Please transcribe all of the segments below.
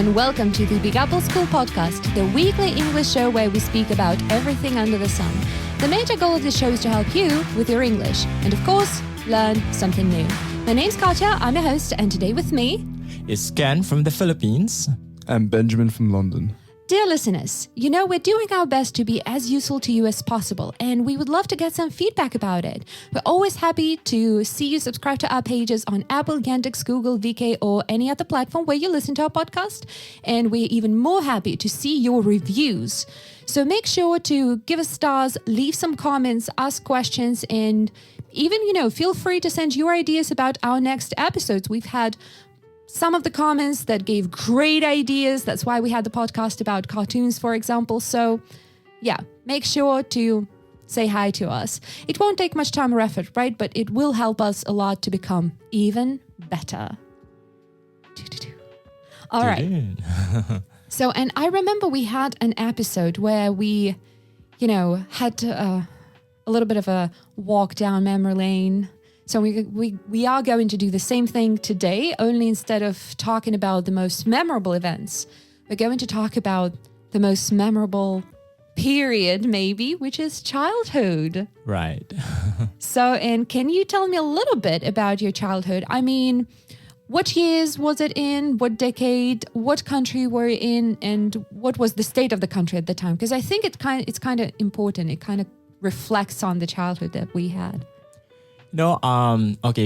and welcome to the Big Apple School Podcast, the weekly English show where we speak about everything under the sun. The major goal of the show is to help you with your English and, of course, learn something new. My name's Katja, I'm your host, and today with me is Ken from the Philippines. And Benjamin from London. Dear listeners, you know we're doing our best to be as useful to you as possible, and we would love to get some feedback about it. We're always happy to see you subscribe to our pages on Apple, Yandex, Google, VK, or any other platform where you listen to our podcast, and we're even more happy to see your reviews. So make sure to give us stars, leave some comments, ask questions, and even, feel free to send your ideas about our next episodes. We've had some of the comments that gave great ideas. That's why we had the podcast about cartoons, for example. So, make sure to say hi to us. It won't take much time or effort, right? But it will help us a lot to become even better. All right. So, and I remember we had an episode where we, had a little bit of a walk down memory lane. So we are going to do the same thing today, only instead of talking about the most memorable events, we're going to talk about the most memorable period, maybe, which is childhood. Right. So, and can you tell me a little bit about your childhood? I mean, what years was it in? What decade? What country were you in? And what was the state of the country at the time? Because I think it's kind of important. It kind of reflects on the childhood that we had.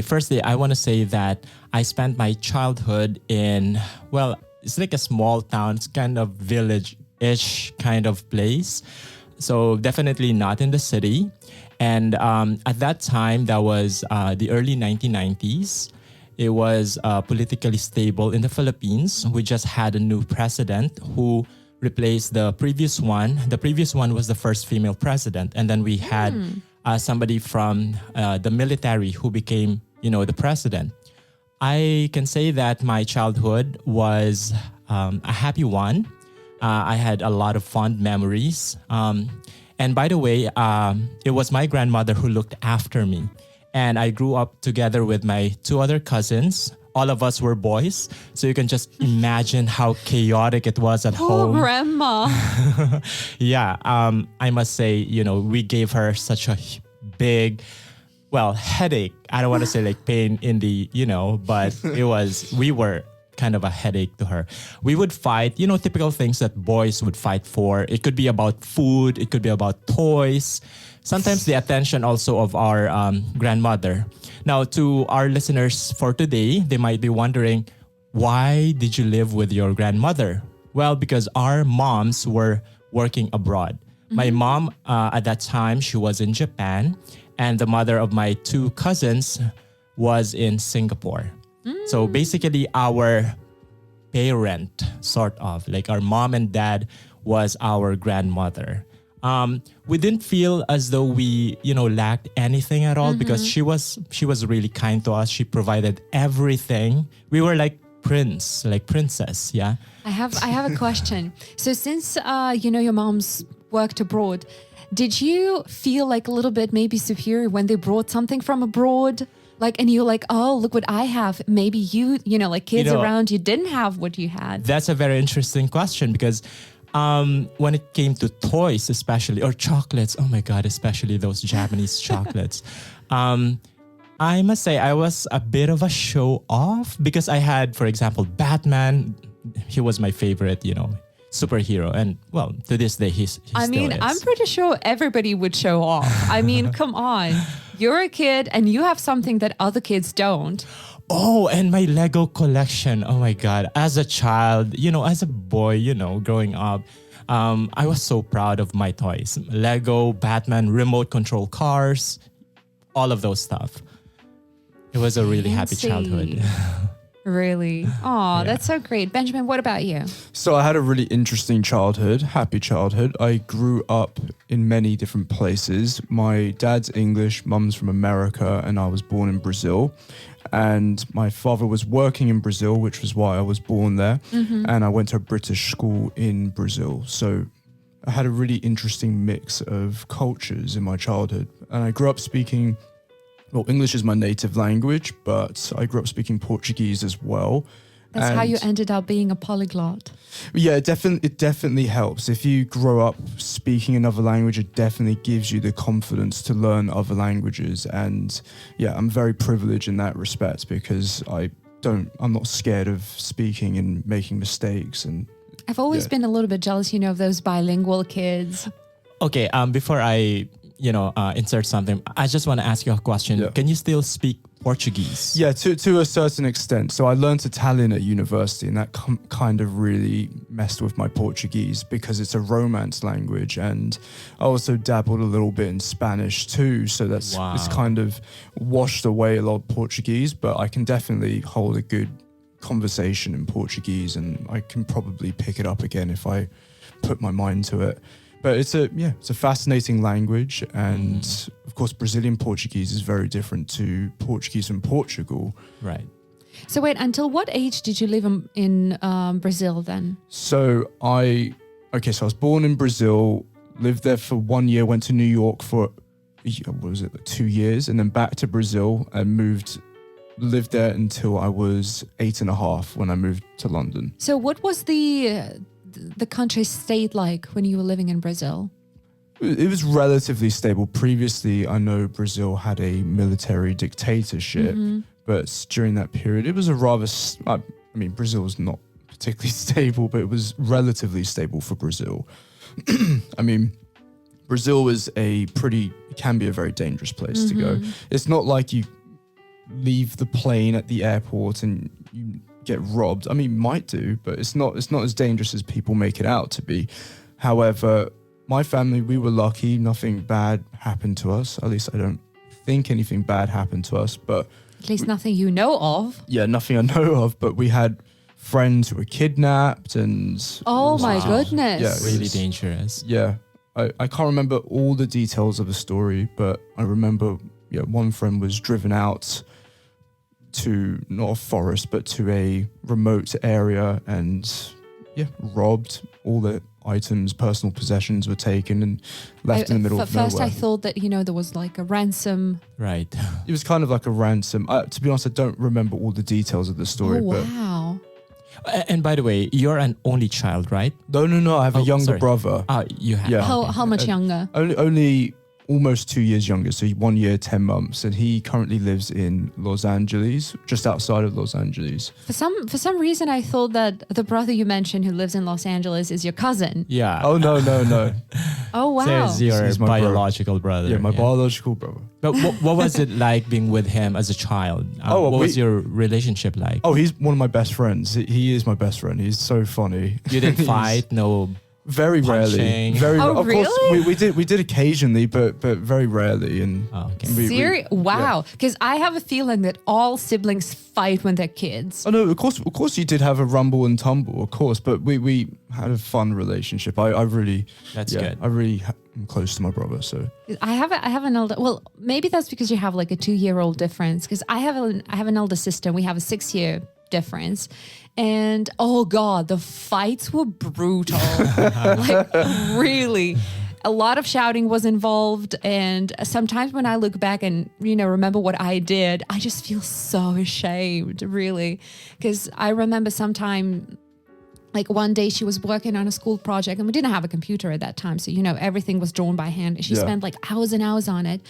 Firstly, I want to say that I spent my childhood in, it's like a small town. It's kind of village-ish kind of place. So definitely not in the city. And at that time, that was the early 1990s. It was politically stable in the Philippines. We just had a new president who replaced the previous one. The previous one was the first female president. And then we had somebody from the military who became, the president. I can say that my childhood was a happy one. I had a lot of fond memories. And by the way, it was my grandmother who looked after me. And I grew up together with my two other cousins. All of us were boys. So you can just imagine how chaotic it was at home. Oh, grandma. I must say, we gave her such a big, headache. I don't want to say like pain in the, but we were kind of a headache to her. We would fight, typical things that boys would fight for. It could be about food. It could be about toys. Sometimes the attention also of our grandmother. Now, to our listeners for today, they might be wondering, why did you live with your grandmother? Well, because our moms were working abroad. Mm-hmm. My mom, at that time, she was in Japan, and the mother of my two cousins was in Singapore. So basically, our parent, sort of, like our mom and dad was our grandmother. We didn't feel as though we, lacked anything at all because she was really kind to us. She provided everything. We were like princess, yeah. I have a question. So since your mom's worked abroad, did you feel like a little bit maybe superior when they brought something from abroad? And you're like, oh, look what I have. Maybe you kids around you didn't have what you had. That's a very interesting question because when it came to toys, especially, or chocolates, oh my God, especially those Japanese chocolates. I must say I was a bit of a show off because I had, for example, Batman. He was my favorite, superhero. And to this day, he still is. I'm pretty sure everybody would show off. I mean, come on. You're a kid and you have something that other kids don't. Oh, and my Lego collection. Oh my God. As a child, as a boy, growing up, I was so proud of my toys. Lego, Batman, remote control cars, all of those stuff. It was a really happy childhood. Really? Oh, that's so great. Benjamin, what about you? So I had a really interesting childhood, happy childhood. I grew up in many different places. My dad's English, mum's from America, and I was born in Brazil. And my father was working in Brazil, which was why I was born there. Mm-hmm. And I went to a British school in Brazil. So I had a really interesting mix of cultures in my childhood. And I grew up speaking... English is my native language, but I grew up speaking Portuguese as well. That's how And- you ended up being a polyglot. Yeah, it definitely helps. If you grow up speaking another language, it definitely gives you the confidence to learn other languages. And yeah, I'm very privileged in that respect because I'm not scared of speaking and making mistakes. And I've always Yeah. been a little bit jealous, of those bilingual kids. Okay, before I, insert something, I just want to ask you a question. Yeah. Can you still speak Portuguese? yeah, to a certain extent. So I learned Italian at university, and that kind of really messed with my Portuguese because it's a Romance language. And I also dabbled a little bit in Spanish too. So it's kind of washed away a lot of Portuguese, but I can definitely hold a good conversation in Portuguese, and I can probably pick it up again if I put my mind to it. But it's a fascinating language, and of course Brazilian Portuguese is very different to Portuguese from Portugal. Right. So wait, until what age did you live in Brazil then? So I was born in Brazil, lived there for 1 year, went to New York for 2 years, and then back to Brazil and lived there until I was 8.5 when I moved to London. So what was the country's state like when you were living in Brazil? It was relatively stable. Previously, I know Brazil had a military dictatorship, but during that period, it was Brazil was not particularly stable, but it was relatively stable for Brazil. Brazil can be a very dangerous place to go. It's not like you leave the plane at the airport and you get robbed. Might do, but it's not as dangerous as people make it out to be. However, my family, we were lucky. Nothing bad happened to us. At least I don't think anything bad happened to us. But At least nothing you know of. yeah, nothing I know of. But we had friends who were kidnapped and... Oh my goodness. Yeah, Really dangerous. Yeah. I can't remember all the details of the story, but I remember one friend was driven out to not a forest, but to a remote area and robbed. All the items, personal possessions were taken and left in the middle of nowhere. First I thought that, there was like a ransom. Right. It was kind of like a ransom. To be honest, I don't remember all the details of the story. Oh, but wow. And by the way, you're an only child, right? No. I have a younger sorry. brother. You have. Yeah. How much younger? Only almost 2 years younger, so 1 year, 10 months, and he currently lives in Los Angeles, just outside of Los Angeles. For some reason, I thought that the brother you mentioned who lives in Los Angeles is your cousin. Yeah. Oh, no. Oh, wow. So it's your He's my brother. biological brother. Yeah, my biological brother. But what was it like being with him as a child? What was your relationship like? Oh, he's one of my best friends. He is my best friend. He's so funny. You didn't fight? No. Very rarely. Punching. Oh, of course, really? we did occasionally, but very rarely. And Serious? Wow. Because I have a feeling that all siblings fight when they're kids. Oh no, of course you did have a rumble and tumble, of course, but we had a fun relationship. I really good. I really am close to my brother, so I have an older. Well, maybe that's because you have like a 2-year-old difference. Because I have an older sister. We have a 6-year difference. And oh God, the fights were brutal. Like really. A lot of shouting was involved. And sometimes when I look back and, remember what I did, I just feel so ashamed, really. Because I remember sometime, like one day she was working on a school project and we didn't have a computer at that time. So, everything was drawn by hand. And she spent like hours and hours on it.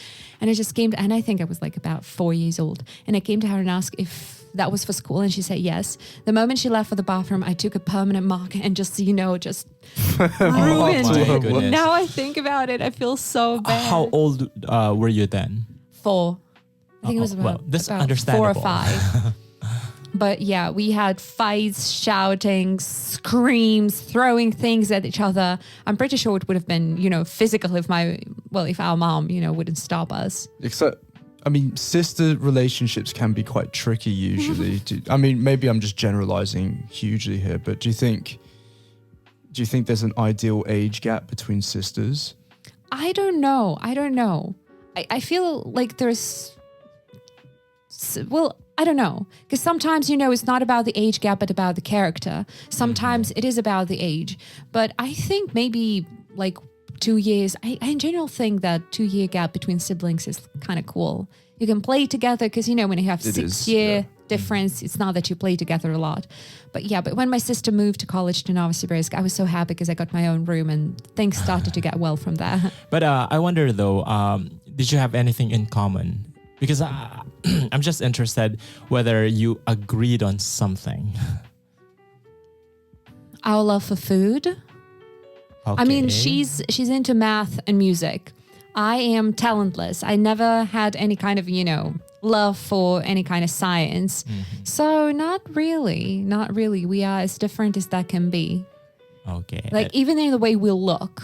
And it just came to, and I think I was like about 4 years old. And I came to her and asked if that was for school, and she said yes. The moment she left for the bathroom, I took a permanent marker and just just ruined my it. goodness. Now I think about it, I feel so bad. How old were you then? 4. I think it was that's about understandable. 4 or 5. But yeah, we had fights, shouting, screams, throwing things at each other. I'm pretty sure it would have been, physical if our mom, wouldn't stop us. except sister relationships can be quite tricky usually. Maybe I'm just generalizing hugely here, but do you think there's an ideal age gap between sisters? I don't know. I feel like there's, I don't know. Because sometimes, it's not about the age gap, but about the character. Sometimes it is about the age. But I think maybe like 2 years, I in general think that 2-year gap between siblings is kind of cool. You can play together because, when you have 6-year difference. It's not that you play together a lot. But when my sister moved to college to Novosibirsk, I was so happy because I got my own room and things started to get well from there. But I wonder though, did you have anything in common? Because I'm just interested whether you agreed on something. Our love for food. Okay. I mean, she's into math and music. I am talentless. I never had any kind of, love for any kind of science. So not really. We are as different as that can be. Okay. Like even in the way we look,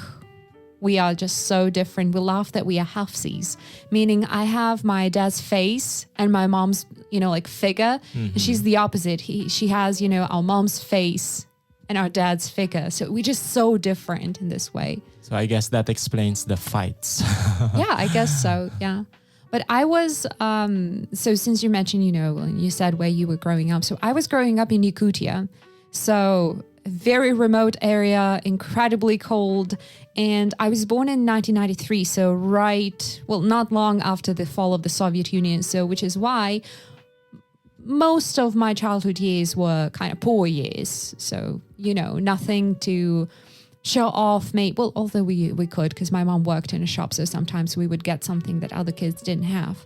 we are just so different. We laugh that we are halfsies, meaning I have my dad's face and my mom's, figure. And she's the opposite. She has, our mom's face and our dad's figure. So we're just so different in this way. So I guess that explains the fights. Yeah, I guess so. Yeah. But I was, so since you mentioned, you said where you were growing up. So I was growing up in Yakutia. So a very remote area, incredibly cold. And I was born in 1993. So not long after the fall of the Soviet Union. So which is why most of my childhood years were kind of poor years. So, nothing to show off, although we could, because my mom worked in a shop, so sometimes we would get something that other kids didn't have.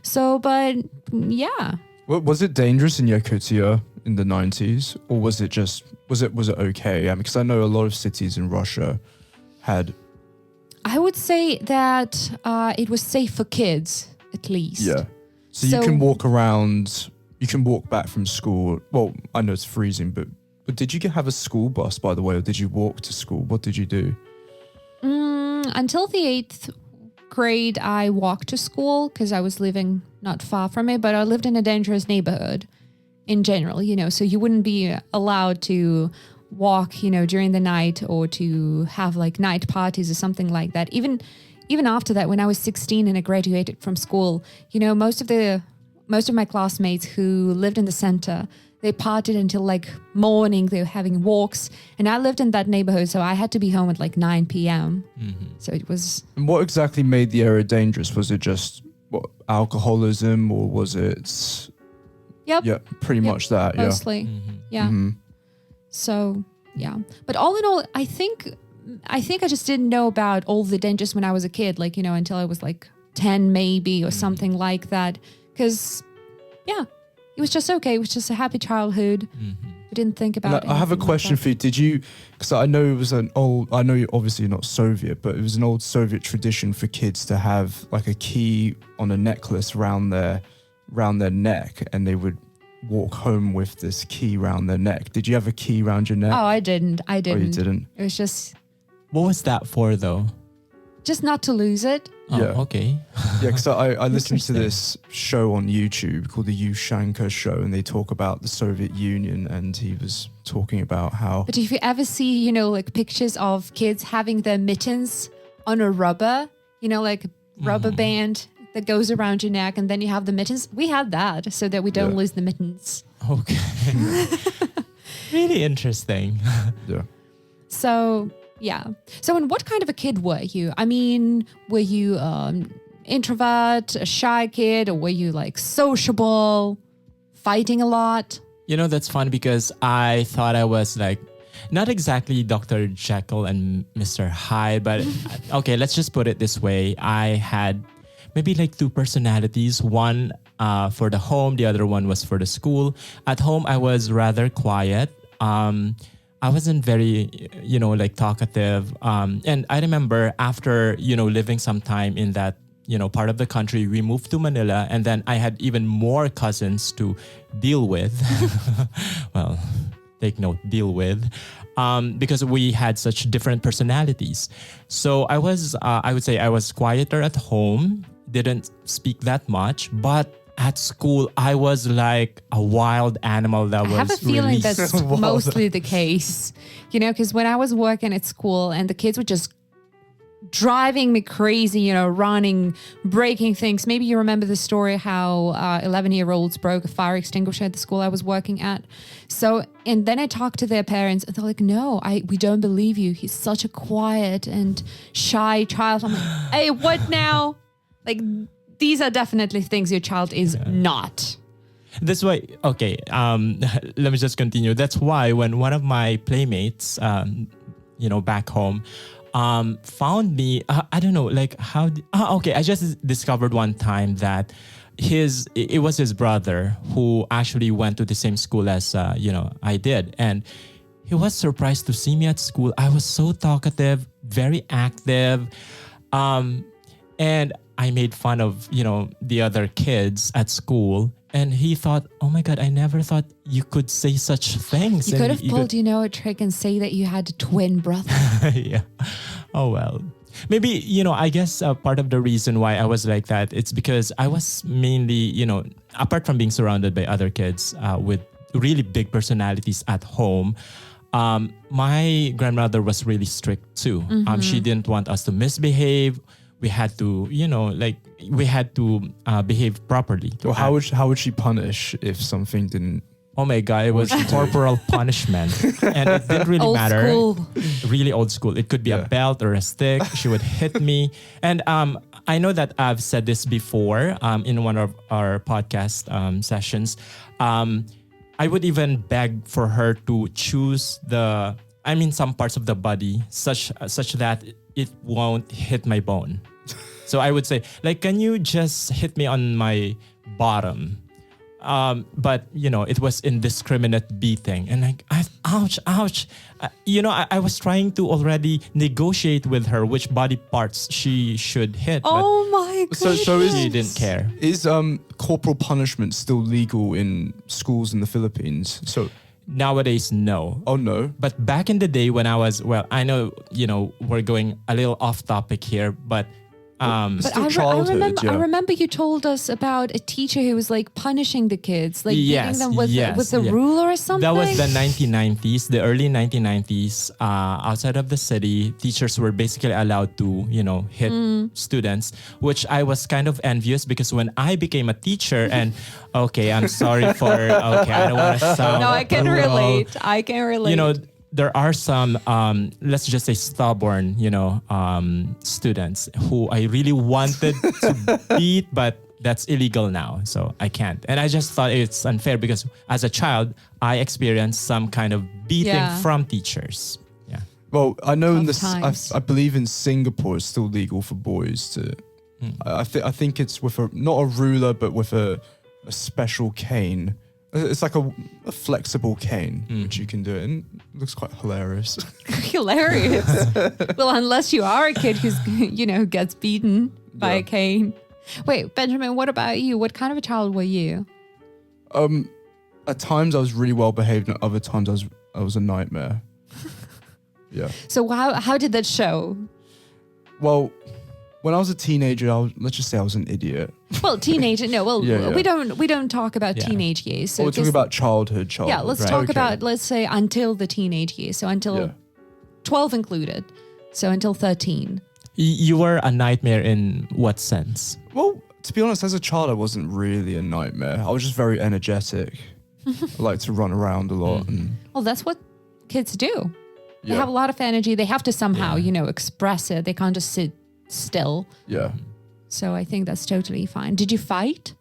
So, but yeah. Was it dangerous in Yakutia in the 90s, or was it okay? Because I know a lot of cities in Russia had. I would say that it was safe for kids, at least. Yeah. So you can walk around. You can walk back from school. Well, I know it's freezing, but did you have a school bus, by the way, or did you walk to school? What did you do? Until the 8th grade, I walked to school because I was living not far from it, but I lived in a dangerous neighborhood in general, so you wouldn't be allowed to walk, during the night or to have like night parties or something like that. Even after that, when I was 16 and I graduated from school, most of my classmates who lived in the center, they partied until like morning. They were having walks. And I lived in that neighborhood, so I had to be home at like 9 p.m. So it was... And what exactly made the area dangerous? Was it just alcoholism, or was it... Yep. Yeah, pretty much that, mostly. Yeah. So, yeah. But all in all, I think I just didn't know about all the dangers when I was a kid, until I was like 10 maybe or something like that. Because, it was just okay. It was just a happy childhood. We didn't think about it. I have a question for you. Did you, because I know it was I know you're obviously not Soviet, but it was an old Soviet tradition for kids to have like a key on a necklace round their neck, and they would walk home with this key round their neck. Did you have a key round your neck? Oh, I didn't. Oh, you didn't? It was just... What was that for though? Just not to lose it. Oh, yeah. Okay. Yeah, because I listened to this show on YouTube called the Yushanka Show, and they talk about the Soviet Union, and he was talking about how... But if you ever see, like pictures of kids having their mittens on a rubber, like rubber band that goes around your neck, and then you have the mittens. We had that so that we don't lose the mittens. Okay. Really interesting. Yeah. So... Yeah. So, and what kind of a kid were you? I mean, were you introvert, a shy kid, or were you like sociable, fighting a lot? That's fun because I thought I was like, not exactly Dr. Jekyll and Mr. Hyde, but okay, let's just put it this way. I had maybe like two personalities, one for the home, the other one was for the school. At home, I was rather quiet. I wasn't very, talkative. And I remember after, living some time in that, part of the country, we moved to Manila, and then I had even more cousins to deal with. Well, take note, deal with, because we had such different personalities. So I would say I was quieter at home, didn't speak that much, but at school, I was like a wild animal that was I have a feeling released. that's mostly the case, because when I was working at school and the kids were just driving me crazy, running, breaking things. Maybe you remember the story how 11-year-olds broke a fire extinguisher at the school I was working at. So, and then I talked to their parents and they're like, no, we don't believe you. He's such a quiet and shy child. I'm like, hey, what now? Like, these are definitely things your child is not. That's why, okay, let me just continue. That's why when one of my playmates, back home, found me, I don't know, like okay, I just discovered one time that it was his brother who actually went to the same school as, I did. And he was surprised to see me at school. I was so talkative, very active. And I made fun of, the other kids at school. And he thought, oh my God, I never thought you could say such things. You could have pulled, a trick and say that you had a twin brother. Yeah. Oh, well. Maybe, I guess part of the reason why I was like that, it's because I was mainly, apart from being surrounded by other kids with really big personalities at home, my grandmother was really strict too. She didn't want us to misbehave. We had to, behave properly. Well, how would she punish if something didn't? Oh my God, it was corporal punishment. And it didn't really matter. Old school. Really old school. It could be a belt or a stick. She would hit me. And I know that I've said this before in one of our podcast sessions. I would even beg for her to choose some parts of the body such that it won't hit my bone. So I would say, like, can you just hit me on my bottom? But, it was indiscriminate beating. And like, ouch. I was trying to already negotiate with her which body parts she should hit. Oh my goodness. So she didn't care. Is corporal punishment still legal in schools in the Philippines? So nowadays, no. Oh, no. But back in the day when I was, I know, we're going a little off topic here, but But I remember you told us about a teacher who was like punishing the kids, like beating them with a ruler or something. That was the 1990s, the early 1990s. Outside of the city, teachers were basically allowed to, hit students, which I was kind of envious because when I became a teacher and, I'm sorry for, I don't want to sound No, I can brutal. relate. There are some, let's just say stubborn, students who I really wanted to beat, but that's illegal now. So I can't. And I just thought it's unfair because as a child, I experienced some kind of beating from teachers. Yeah. Well, I know I believe in Singapore it's still legal for boys to, I think it's with not a ruler, but with a special cane. It's like a flexible cane, which you can do it, and it looks quite hilarious. Hilarious. Well, unless you are a kid who's, who gets beaten by a cane. Wait, Benjamin, what about you? What kind of a child were you? At times I was really well behaved, and at other times I was a nightmare. Yeah. So how did that show? Well, when I was a teenager, let's just say I was an idiot. Well, teenager. No, well, we don't talk about teenage years. So we're talking about childhood. Yeah, let's talk about, let's say, until the teenage years. So until 12 included. So until 13. You were a nightmare in what sense? Well, to be honest, as a child, I wasn't really a nightmare. I was just very energetic. I like to run around a lot. Well, that's what kids do. They have a lot of energy. They have to somehow, express it. They can't just sit still. Yeah. So I think that's totally fine. Did you fight?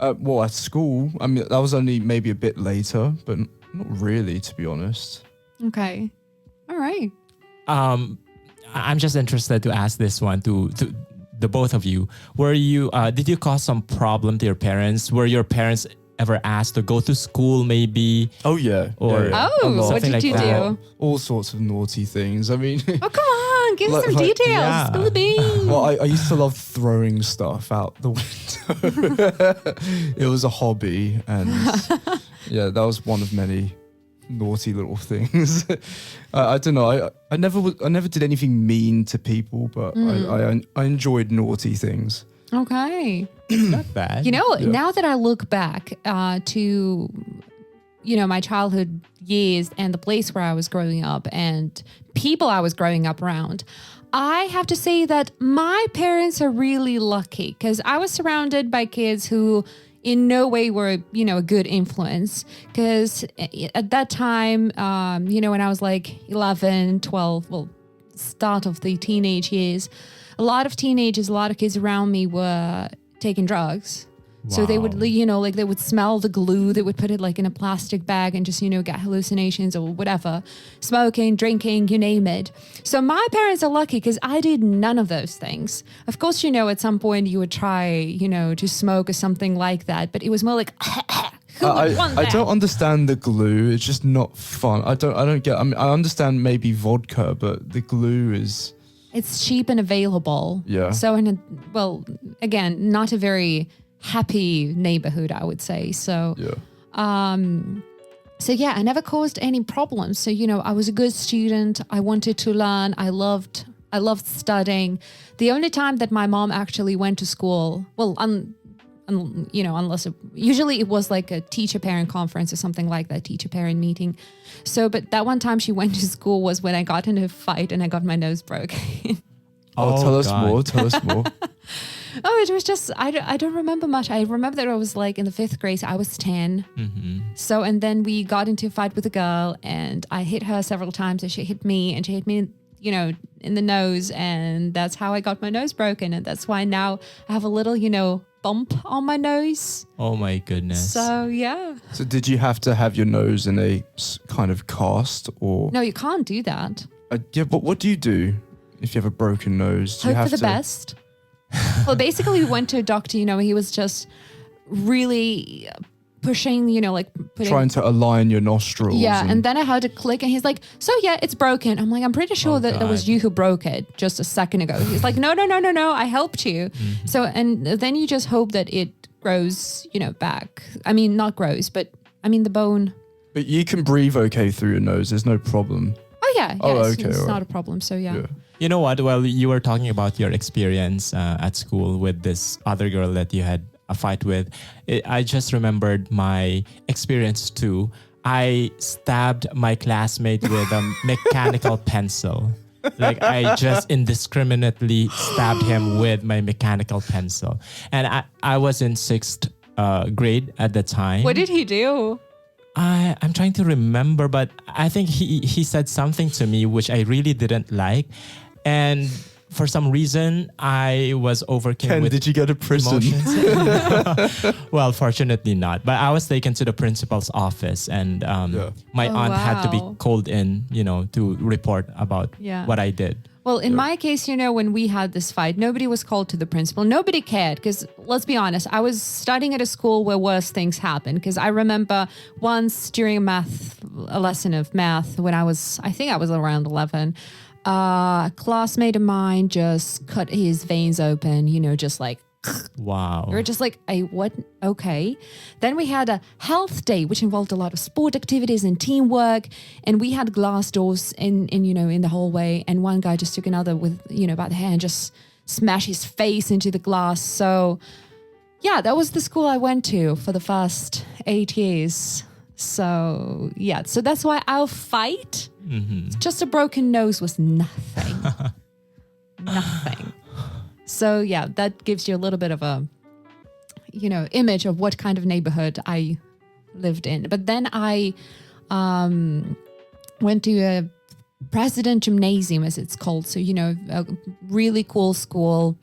Well, at school, I mean, that was only maybe a bit later, but not really, to be honest. Okay. All right. I'm just interested to ask this one to the both of you. Did you cause some problem to your parents? Were your parents ever asked to go to school maybe? Oh, yeah. Or what did you do? All sorts of naughty things. I mean... Oh, come on. Give some details. Yeah. Spill the beans. Well, I used to love throwing stuff out the window. It was a hobby. And that was one of many naughty little things. I don't know. I never did anything mean to people, but I enjoyed naughty things. Okay. Not bad. Now that I look back to, my childhood years and the place where I was growing up and people I was growing up around, I have to say that my parents are really lucky because I was surrounded by kids who in no way were, a good influence. Because at that time, when I was like 11, 12, start of the teenage years, a lot of kids around me were taking drugs. So they would, Wow. like they would smell the glue. They would put it like in a plastic bag and just, get hallucinations or whatever. Smoking, drinking, you name it. So my parents are lucky because I did none of those things. Of course, at some point you would try, to smoke or something like that. But it was more like, who would want that? I don't understand the glue. It's just not fun. I don't get. I mean, I understand maybe vodka, but the glue is. It's cheap and available. Yeah. So again, not a very happy neighborhood, I would say. So Yeah. So yeah, I never caused any problems. So I was a good student. I wanted to learn. I loved studying. The only time that my mom actually went to school, well, unless usually it was like a teacher parent conference or something like that, teacher parent meeting. So, but that one time she went to school was when I got into a fight and I got my nose broken. Tell us God. more. Tell us more. Oh, it was just, I don't remember much. I remember that I was like in the 5th grade, so I was 10. Mm-hmm. So, and then we got into a fight with a girl and I hit her several times and she hit me in the nose, and that's how I got my nose broken. And that's why now I have a little, bump on my nose. Oh my goodness. So, yeah. So did you have to have your nose in a kind of cast or? No, you can't do that. Yeah, but what do you do if you have a broken nose? Do you Hope have for the best. Well, basically, we went to a doctor, he was just really pushing, like putting. trying to align your nostrils? Yeah, and then I heard a click and he's like, so yeah, it's broken. I'm like, I'm pretty sure that it was God. you who broke it just a second ago. He's like, no, I helped you. Mm-hmm. So, and then you just hope that it grows, back. I mean, not grows, but I mean the bone. But you can breathe okay through your nose. There's no problem. Oh yeah, Oh, yes, okay, it's all not right. a problem. So yeah. Yeah. You know what? Well, you were talking about your experience at school with this other girl that you had a fight with. I just remembered my experience too. I stabbed my classmate with a mechanical pencil. Like I just indiscriminately stabbed him with my mechanical pencil. And I was in 6th grade at the time. What did he do? I'm trying to remember, but I think he said something to me which I really didn't like. And for some reason, I was overcome Ken, with did you go to prison? emotions. Well, fortunately not. But I was taken to the principal's office and my Oh, aunt had to be wow. called in, to report about Yeah. what I did. Well, in my case, when we had this fight, nobody was called to the principal. Nobody cared because, let's be honest, I was studying at a school where worse things happened. Because I remember once during a lesson of math when I think I was around 11, a classmate of mine just cut his veins open, just like, Wow. we were just like, what? Okay. Then we had a health day, which involved a lot of sport activities and teamwork. And we had glass doors in the hallway. And one guy just took another with, by the hand, just smashed his face into the glass. So yeah, that was the school I went to for the first 8 years. So yeah, so that's why our fight, just a broken nose was nothing. Nothing. So yeah, that gives you a little bit of a, image of what kind of neighborhood I lived in. But then I went to a president gymnasium, as it's called. So, a really cool school,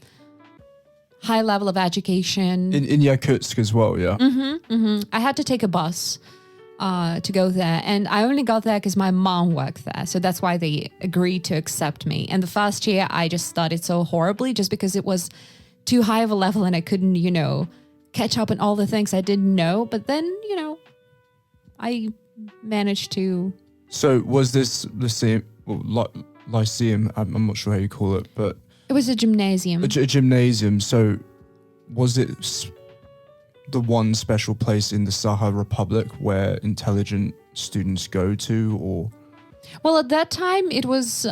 high level of education. In Yakutsk as well, yeah. I had to take a bus to go there. And I only got there because my mom worked there. So that's why they agreed to accept me. And the first year, I just studied so horribly just because it was too high of a level and I couldn't, catch up on all the things I didn't know. But then, I managed to. So was this lyceum? Lyceum? I'm not sure how you call it, but It was a gymnasium. a gymnasium. So was it the one special place in the Saha Republic where intelligent students go to, or? Well, at that time, it was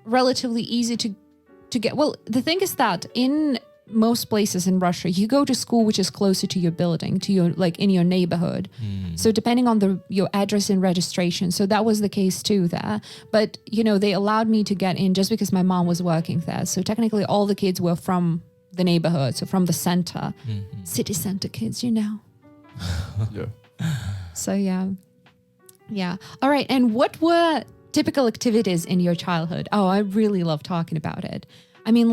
relatively easy to get. Well, the thing is that in most places in Russia, you go to school which is closer to your building, to your in your neighborhood. So depending on your address and registration. So that was the case too there. But they allowed me to get in just because my mom was working there. So technically, all the kids were from the neighborhood, so from the center, city center kids, Yeah. So yeah. All right. And what were typical activities in your childhood? Oh, I really love talking about it. I mean,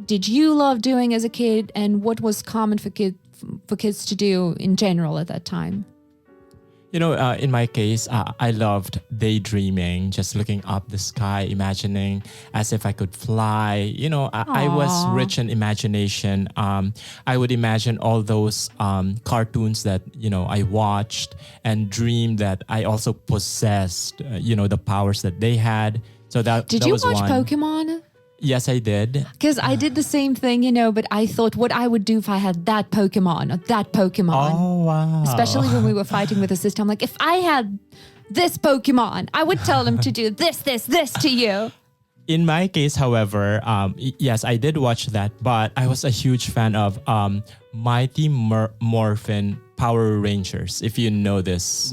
did you love doing as a kid, and what was common for kids to do in general at that time? In my case, I loved daydreaming, just looking up the sky, imagining as if I could fly. I was rich in imagination. I would imagine all those cartoons that, I watched and dreamed that I also possessed, the powers that they had. So Did that you was watch one. Pokemon? Yes, I did. Because I did the same thing, but I thought what I would do if I had that Pokemon or that Pokemon. Oh, wow. Especially when we were fighting with the sister. I'm like, if I had this Pokemon, I would tell him to do this to you. In my case, however, yes, I did watch that, but I was a huge fan of Mighty Morphin Power Rangers. If you know this,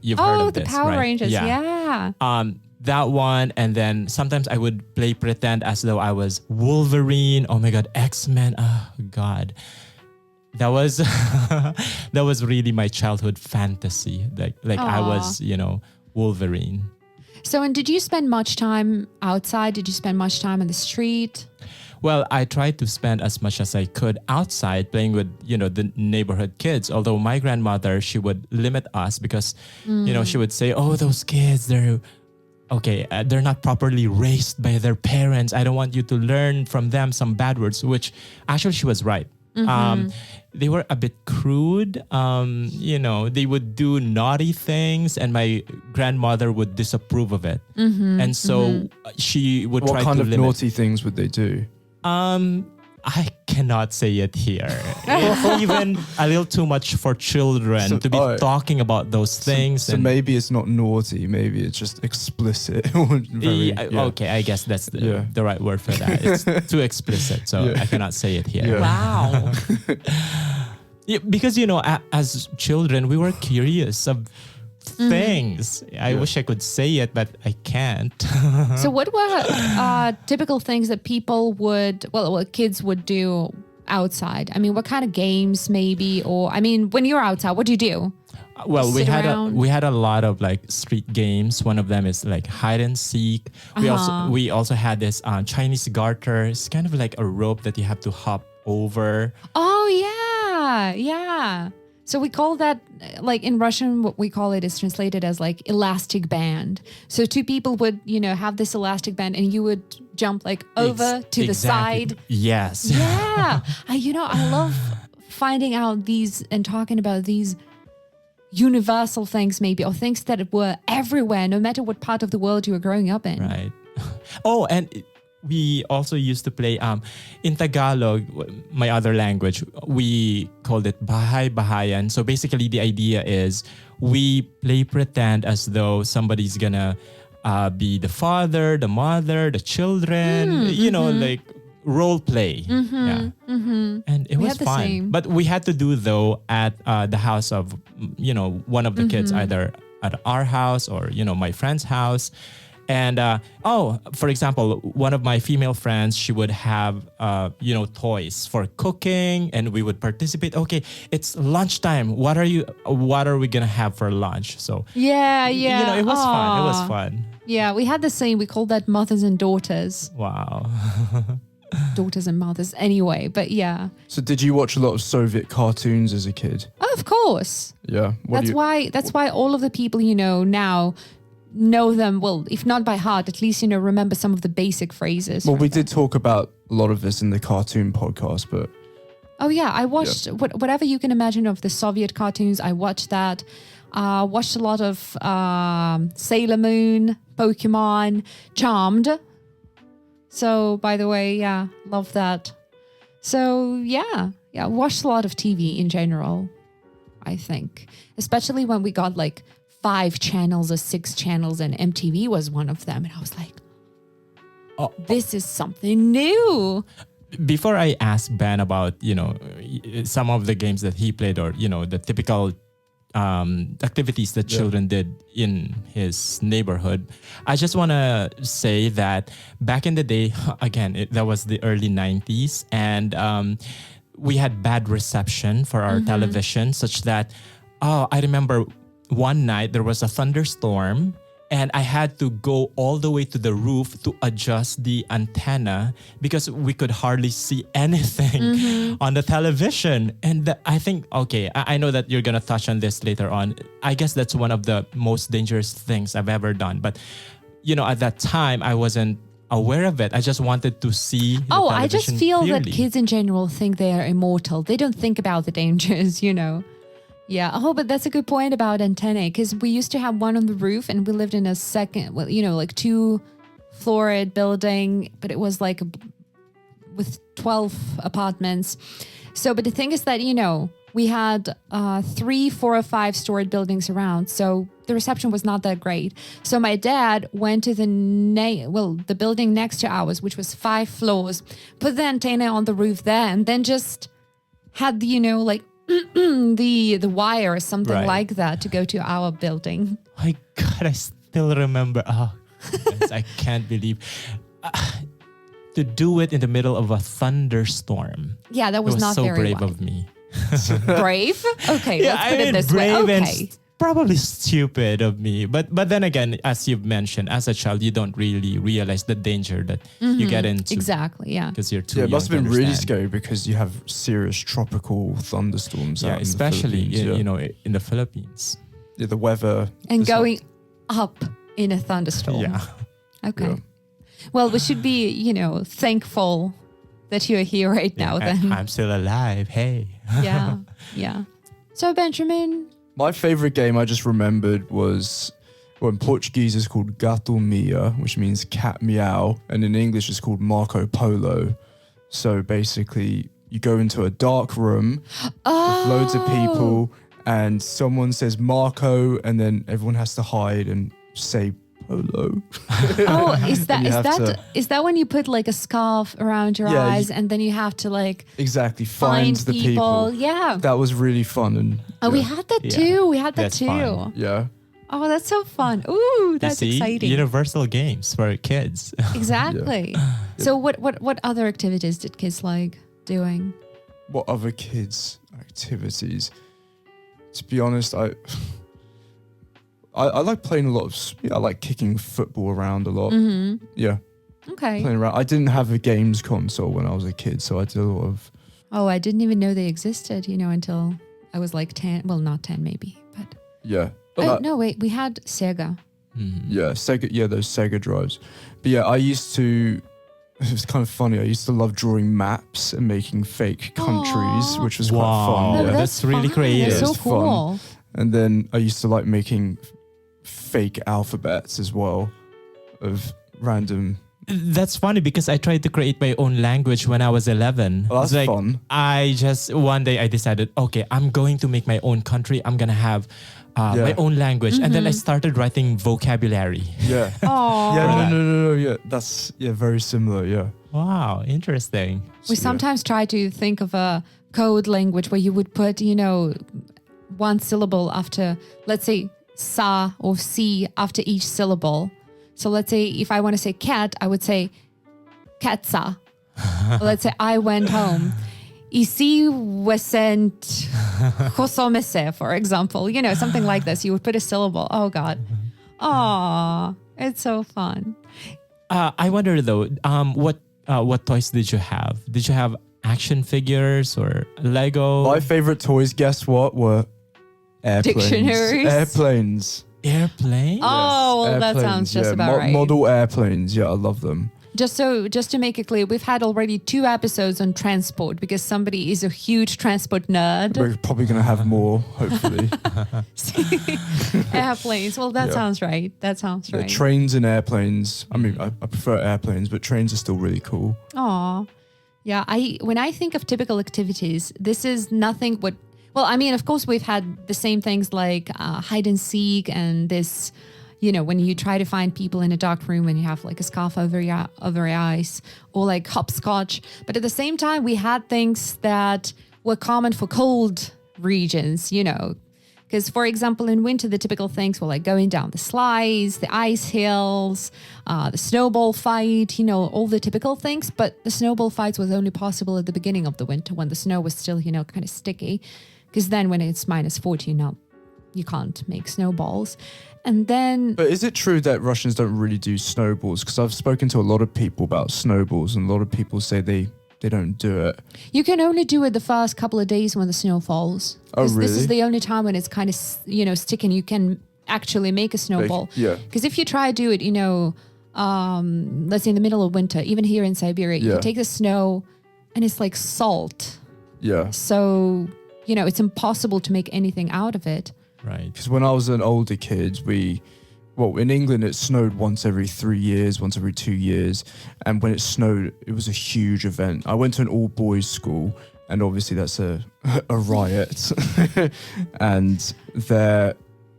you've heard of the this, Power right? Rangers, yeah. That one, and then sometimes I would play pretend as though I was Wolverine. Oh my God, X-Men. Oh God, that was that was really my childhood fantasy. Like I was, Wolverine. So, and did you spend much time outside? Did you spend much time on the street? Well, I tried to spend as much as I could outside playing with, the neighborhood kids. Although my grandmother, she would limit us because, she would say, oh, those kids, they're not properly raised by their parents. I don't want you to learn from them some bad words, which actually she was right. They were a bit crude. They would do naughty things and my grandmother would disapprove of it. And so she would try to limit. What kind of naughty things would they do? I cannot say it here. It's even a little too much for children to be talking about those things. So maybe it's not naughty. Maybe it's just explicit. Okay, I guess that's the right word for that. It's too explicit, so I cannot say it here. Yeah. Wow. Because, as children, we were curious of things. I wish I could say it, but I can't. So what were typical things that what kids would do outside? I mean, what kind of games maybe? Or, I mean, when you're outside, what do you do? Well, we Sit had a lot of like street games. One of them is like hide and seek. We also had this Chinese garter. It's kind of like a rope that you have to hop over. Oh, yeah. So we call that, like in Russian, what we call it is translated as like elastic band. So two people would, have this elastic band and you would jump like over to the side. Yes. Yeah. I love finding out these and talking about these universal things maybe, or things that were everywhere, no matter what part of the world you were growing up in. Right. Oh, and we also used to play in Tagalog, my other language, we called it bahay-bahayan. So basically the idea is we play pretend as though somebody's gonna be the father, the mother, the children, like role play. And it was fun. Same. But we had to do though at the house of, one of the kids, either at our house or, my friend's house. And, for example, one of my female friends, she would have, toys for cooking and we would participate. Okay, it's lunchtime. What are we going to have for lunch? So, yeah. it was fun. It was fun. Yeah, we had the same. We called that mothers and daughters. Wow. Daughters and mothers anyway, but yeah. So did you watch a lot of Soviet cartoons as a kid? Oh, of course. Yeah. That's why all of the people, now know them, well, if not by heart, at least, remember some of the basic phrases. Well, we did talk about a lot of this in the cartoon podcast, but... Oh, yeah, I watched whatever you can imagine of the Soviet cartoons. I watched that. Watched a lot of Sailor Moon, Pokemon, Charmed. So, by the way, yeah, love that. So, yeah, watched a lot of TV in general, I think. Especially when we got like 5 channels or 6 channels and MTV was one of them. And I was like, this is something new. Before I ask Ben about, some of the games that he played or, the typical activities that children did in his neighborhood, I just want to say that back in the day, again, that was the early 90s and we had bad reception for our television such that, I remember one night there was a thunderstorm And I had to go all the way to the roof to adjust the antenna because we could hardly see anything on the television. And I think, okay, I know that you're going to touch on this later on. I guess that's one of the most dangerous things I've ever done. But, at that time, I wasn't aware of it. I just wanted to see the I just television feel that clearly. kids in general think they are immortal. They don't think about the dangers, Yeah. Oh, but that's a good point about antennae, because we used to have one on the roof and we lived in a second, like 2-floored building, but it was like with 12 apartments. So, but the thing is that, we had 3, 4, or 5 stored buildings around. So the reception was not that great. So my dad went to the building next to ours, which was 5 floors, put the antenna on the roof there, and then just had, the wire or something Right. like that to go to our building. My God, I still remember. Oh, goodness, I can't believe. To do it in the middle of a thunderstorm. Yeah, that It was was not so very brave wise. of me. Brave? Okay, let's put it this way. brave and Okay. probably stupid of me. But then again, as you've mentioned, as a child, you don't really realize the danger that you get into. Exactly, yeah. Because you're too Yeah, young it must have to been really understand. scary because you have serious tropical thunderstorms. Yeah, out in the especially Philippines, in the Philippines. yeah, the weather And is not- going up in a thunderstorm. Yeah. Okay. Yeah. Well, we should be, thankful that you're here right now then. I'm still alive. Hey. Yeah. Yeah. So Benjamin, My favorite game I just remembered was, well, in Portuguese it's called Gato Mia, which means cat meow, and in English it's called Marco Polo. So basically, you go into a dark room with loads of people, and someone says Marco, and then everyone has to hide and say Polo. Oh, is that And you is have that to- is that when you put like a scarf around your Yeah, eyes and then you have to like Exactly, find find the people. Yeah. That was really fun, and Oh, we yeah. had that Yeah. too. We had that That's too. fun. Yeah. Oh, that's so fun. Ooh, that's you see, exciting. universal games for kids. Exactly. So what other activities did kids like doing? What other kids' activities? To be honest, I like playing a lot of. I like kicking football around a lot. Mm-hmm. Yeah, Okay. playing around. I didn't have a games console when I was a kid, so I did a lot of. Oh, I didn't even know they existed, until I was like 10. Well, not 10 maybe, but Yeah. But no, wait, we had Sega. yeah, Sega. Yeah, those Sega drives. But yeah, I used to. It was kind of funny. I used to love drawing maps and making fake countries, Aw. which was quite fun. Wow. Yeah. that's really fun. creative. That's so It's fun. cool. And then I used to like making fake alphabets as well of random. That's funny because I tried to create my own language when I was 11. Oh, that's It's like, fun. I just, one day I decided, okay, I'm going to make my own country. I'm going to have my own language. And then I started writing vocabulary. Yeah. Oh, Yeah, that. no. Yeah, that's very similar. Yeah. Wow, interesting. we So, yeah. sometimes try to think of a code language where you would put, one syllable after, let's say, sa or si after each syllable. So let's say if I want to say cat, I would say katsa. Or let's say I went home. Isi wasn't kosomese, for example. Something like this. You would put a syllable. Oh, God. Aw, it's so fun. I wonder though, what toys did you have? Did you have action figures or Lego? My favorite toys, guess what, were airplanes. Dictionaries? Airplanes. Airplane? Oh, well, that Airplanes, sounds just yeah. about right. Model airplanes. Yeah, I love them. Just to make it clear, we've had already 2 episodes on transport because somebody is a huge transport nerd. We're probably going to have more, hopefully. Airplanes. Well, that Yeah. sounds right. That sounds Yeah, right. trains and airplanes. I mean, I prefer airplanes, but trains are still really cool. Aw. Yeah, when I think of typical activities, this is nothing but, well, I mean, of course, we've had the same things like hide and seek and this, when you try to find people in a dark room and you have like a scarf over your eyes, or like hopscotch. But at the same time, we had things that were common for cold regions, Because, for example, in winter, the typical things were like going down the slides, the ice hills, the snowball fight, all the typical things. But the snowball fights was only possible at the beginning of the winter when the snow was still, kind of sticky. Because then when it's -40, you're not you can't make snowballs. And then But is it true that Russians don't really do snowballs? Because I've spoken to a lot of people about snowballs, and a lot of people say they don't do it. you can only do it the first couple of days when the snow falls. Oh, 'Cause This really? is the only time when it's kind of, sticking. You can actually make a snowball. yeah. Because if you try to do it, let's say in the middle of winter, even here in Siberia, you Yeah. take the snow and it's like salt. Yeah. So, it's impossible to make anything out of it. Right. Because when I was an older kid, in England, it snowed once every 3 years, once every 2 years. And when it snowed, it was a huge event. I went to an all boys school, and obviously that's a riot. And there,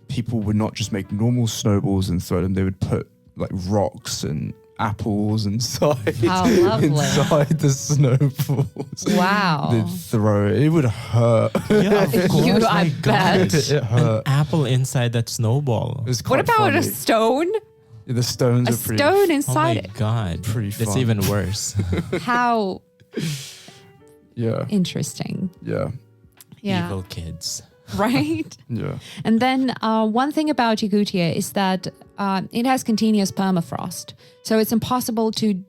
people would not just make normal snowballs and throw them, they would put like rocks and apples inside, How lovely. inside the snowballs. Wow. They'd throw it. It would hurt. Yeah, of course. You, I my God. bet. It hurt. An apple inside that snowball. It was What quite about a funny. stone? The stones A are pretty. stone Oh my inside it. God. Pretty That's fun. even worse. How Yeah, interesting. yeah, Yeah. Evil kids. Right? yeah. And then one thing about Yakutia is that it has continuous permafrost. So it's impossible to,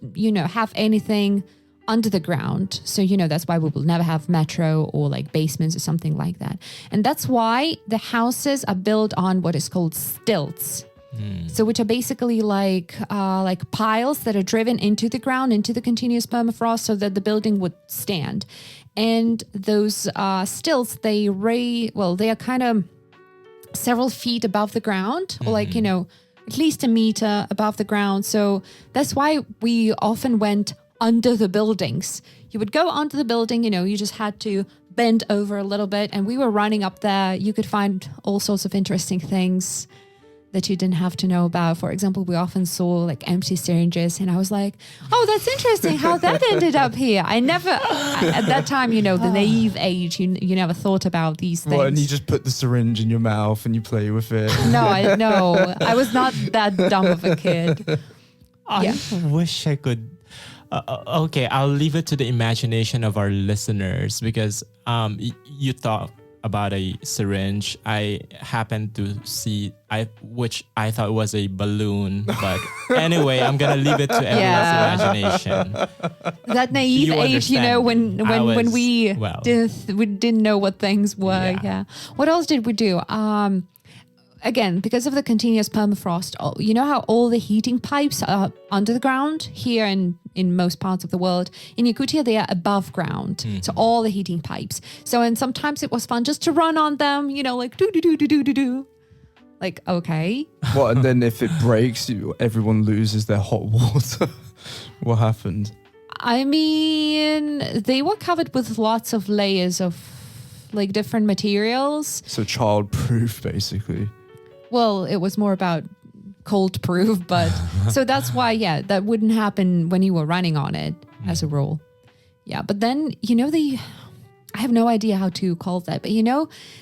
have anything under the ground. So, that's why we will never have metro or like basements or something like that. And that's why the houses are built on what is called stilts. So which are basically like piles that are driven into the ground, into the continuous permafrost so that the building would stand. And those stilts, they are kind of several feet above the ground, or like, at least a meter above the ground. So that's why we often went under the buildings. You would go under the building, you just had to bend over a little bit, and we were running up there. You could find all sorts of interesting things that you didn't have to know about. For example, we often saw like empty syringes, and I was like, oh, that's interesting how that ended up here. I never, at that time, the naive age, you never thought about these things. Well, and you just put the syringe in your mouth and you play with it. No, I was not that dumb of a kid. I wish I could. Okay, I'll leave it to the imagination of our listeners, because you thought about a syringe. I happened to see which I thought was a balloon, but anyway, I'm gonna leave it to everyone's imagination. That naive You age, understand. when we well. we didn't know what things were. Yeah. Yeah. What else did we do? Again, because of the continuous permafrost, you know how all the heating pipes are under the ground here in most parts of the world. In Yakutia, they are above ground. So all the heating pipes. And sometimes it was fun just to run on them, like do. Like, okay. What? And then if it breaks, everyone loses their hot water. What happened? I mean, they were covered with lots of layers of like different materials. So child-proof, basically. Well, it was more about cold proof, but so that's why, that wouldn't happen when you were running on it as a rule. Yeah. But then, I have no idea how to call that, but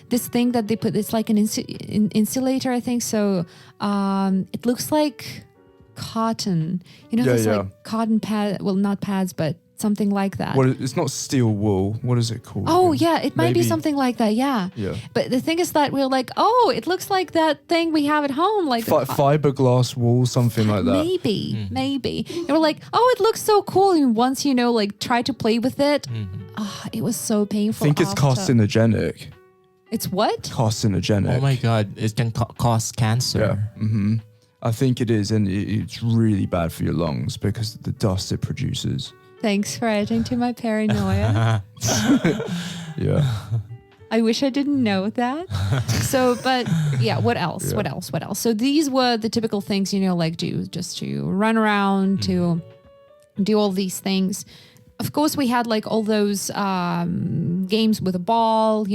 this thing that they put, it's like an insulator, I think. So it looks like cotton, there's like cotton pad, well, not pads, but something like that. It's not steel wool. What is it called? Oh, yeah, it might be Maybe- something like that. Yeah. Yeah. But the thing is that we're like, oh, it looks like that thing we have at home. Like Fiberglass wool, something like that. Maybe. And we're like, oh, it looks so cool. And once, try to play with it, it was so I painful. think it's after. carcinogenic. It's what? Carcinogenic. Oh my God, it can cause cancer. Yeah. Mm-hmm. I think it is, and it's really bad for your lungs because of the dust it produces. Thanks for adding to my paranoia. Yeah. I wish I didn't know that. But yeah, what else? Yeah. What else? So these were the typical things, like to run around, to do all these things. Of course, we had like all those games with a ball,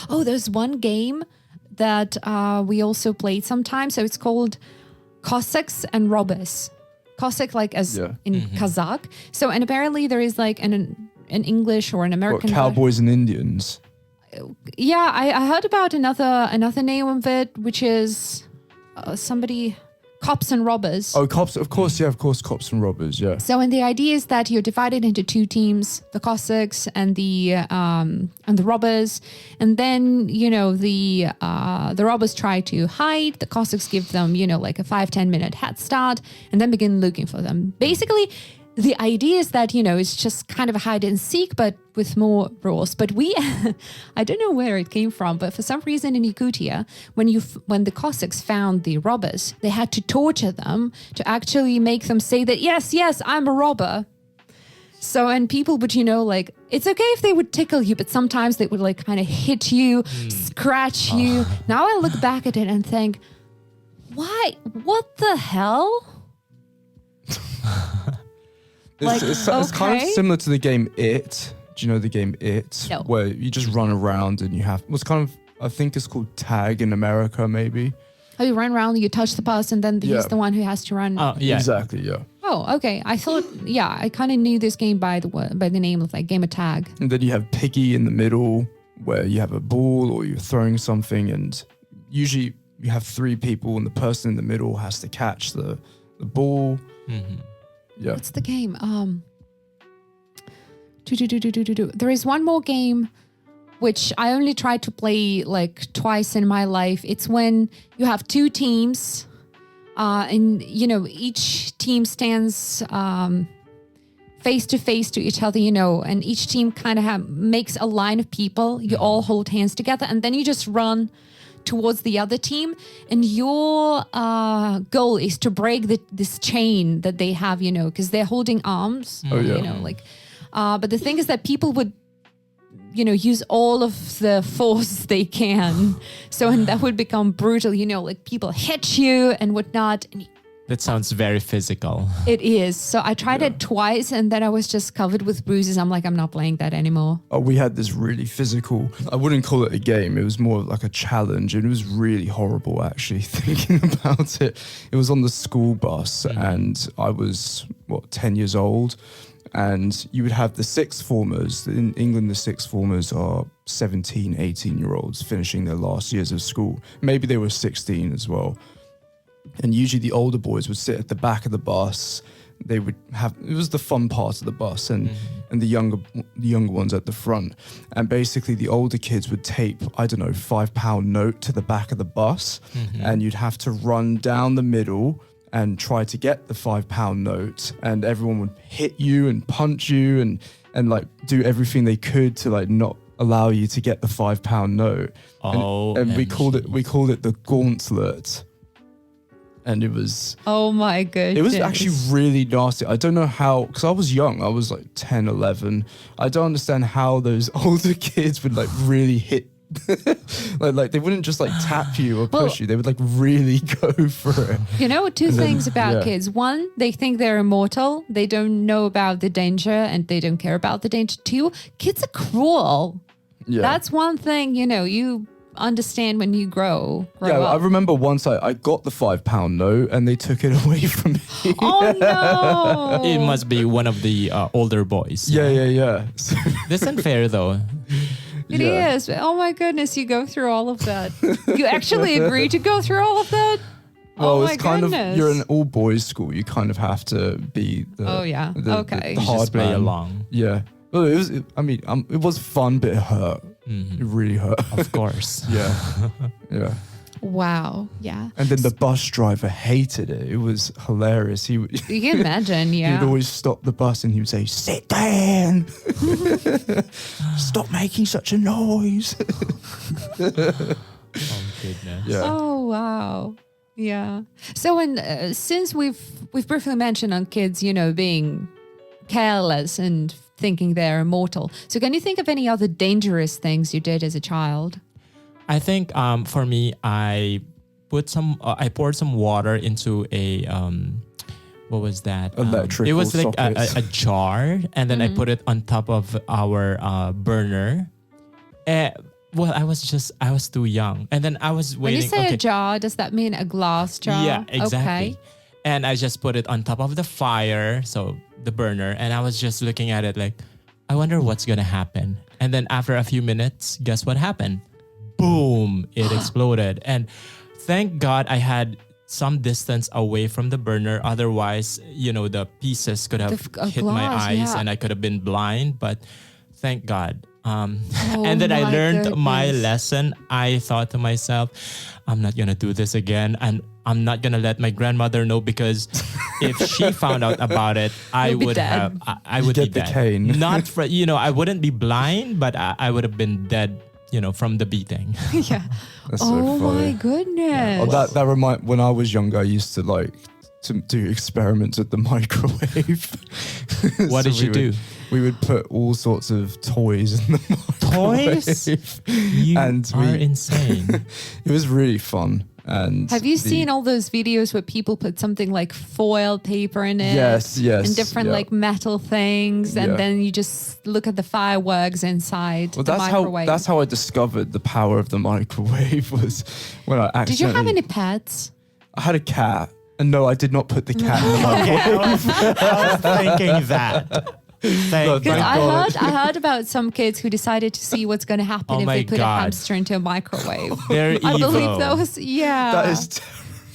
Oh, there's one game that we also played sometimes. So it's called Cossacks and Robbers. Cossack, like as in Kazakh. So, and apparently there is like an English or an American. What, cowboys and Indians? Yeah, I heard about another name of it, which is somebody cops and robbers. Oh, cops, of course, cops and robbers, yeah. So, and the idea is that you're divided into two teams: the Cossacks and the robbers. And then the robbers try to hide. The Cossacks give them like a 5-10 minute head start, and then begin looking for them. Basically, the idea is that it's just kind of a hide and seek, but with more rules. But I don't know where it came from, but for some reason in Yakutia, when the Cossacks found the robbers, they had to torture them to actually make them say that yes, I'm a robber. So, and people would like, it's okay if they would tickle you, but sometimes they would like kind of hit you, scratch you. Now I look back at it and think, why? What the hell? It's kind of similar to the game It. Do you know the game It? No. Where you just run around and you have what's kind of, I think it's called tag in America, maybe. Oh, you run around, you touch the bus, and then he's the one who has to run. Oh, yeah. Exactly, yeah. Oh, okay. I thought, I kind of knew this game by the name of like Game of Tag. And then you have Piggy in the middle, where you have a ball or you're throwing something, and usually you have 3 people, and the person in the middle has to catch the ball. Mm-hmm. Yeah. What's the game? There is one more game which I only tried to play like twice in my life. It's when you have 2 teams, and each team stands face to face to each other, and each team kind of makes a line of people. You all hold hands together, and then you just run towards the other team, and your goal is to break this chain that they have, because they're holding arms. Oh, yeah. But the thing is that people would use all of the force they can, and that would become brutal, like people hit you and whatnot. And That sounds very physical. it is. So I tried it twice, and then I was just covered with bruises. I'm like, I'm not playing that anymore. Oh, we had this really physical, I wouldn't call it a game. It was more like a challenge, and it was really horrible actually thinking about it. It was on the school bus, and I was, 10 years old, and you would have the sixth formers. In England, the sixth formers are 17, 18-year-olds finishing their last years of school. Maybe they were 16 as well. And usually the older boys would sit at the back of the bus. They would have, it was the fun part of the bus, and the younger ones at the front. And basically the older kids would tape, I don't know, £5 note to the back of the bus, and you'd have to run down the middle and try to get the £5 note, and everyone would hit you and punch you and like do everything they could to like not allow you to get the £5 note. And we called it the gauntlet. And it was... Oh my goodness. It was actually really nasty. I don't know how... Because I was young. I was like 10, 11. I don't understand how those older kids would like really hit... like they wouldn't just like tap you or push you. They would like really go for it. You know, two things about kids. One, they think they're immortal. They don't know about the danger and they don't care about the danger. Two, kids are cruel. Yeah. That's one thing, you know, you understand when you grow up. I remember once I got the £5 note and they took it away from me. Oh no. It must be one of the older boys. Yeah. That's unfair though. It is. Oh my goodness, you go through all of that. You actually agree to go through all of that? Well, oh it's kind of, you're an all boys school. You kind of have to be the okay. the hard Just play man. along. Yeah. Well, it was fun, but it hurt. It really hurt. Of course. Yeah. Wow. Yeah. And then the bus driver hated it. It was hilarious. You can imagine, yeah. He'd always stop the bus and he would say, "Sit down. Stop making such a noise." Oh goodness. Yeah. Oh wow. Yeah. So since we've briefly mentioned on kids, you know, being careless and thinking they're immortal. So can you think of any other dangerous things you did as a child? I think for me, I poured some water into a what was that? Electrical It was like sockets. a jar, and then I put it on top of our burner. Well, I was too young, and then I was When waiting. you say a jar, does that mean a glass jar? Yeah, exactly. Okay. And I just put it on top of the fire, so the burner, and I was just looking at it like, I wonder what's gonna happen. And then after a few minutes, guess what happened? Boom! It exploded. And thank God I had some distance away from the burner. Otherwise, the pieces could have hit my glass, eyes and I could have been blind. But thank God. And then I learned my lesson. I thought to myself, I'm not going to do this again. And I'm not going to let my grandmother know, because if she found out about it, I would be dead. Cane. Not for, I wouldn't be blind, but I would have been dead, from the beating. Yeah. That's so funny. My goodness. Oh, that when I was younger, I used to like to do experiments with the microwave. What did you do? We would put all sorts of toys in the microwave. Toys? You are insane. It was really fun. And have you seen all those videos where people put something like foil paper in it? Yes. And different like metal things, and then you just look at the fireworks inside the microwave. That's how I discovered the power of the microwave, was when I accidentally... Did you have any pets? I had a cat. And no, I did not put the cat in the microwave. I was thinking that. I heard about some kids who decided to see what's going to happen if they put a hamster into a microwave. They're evil. I believe those. Yeah. That is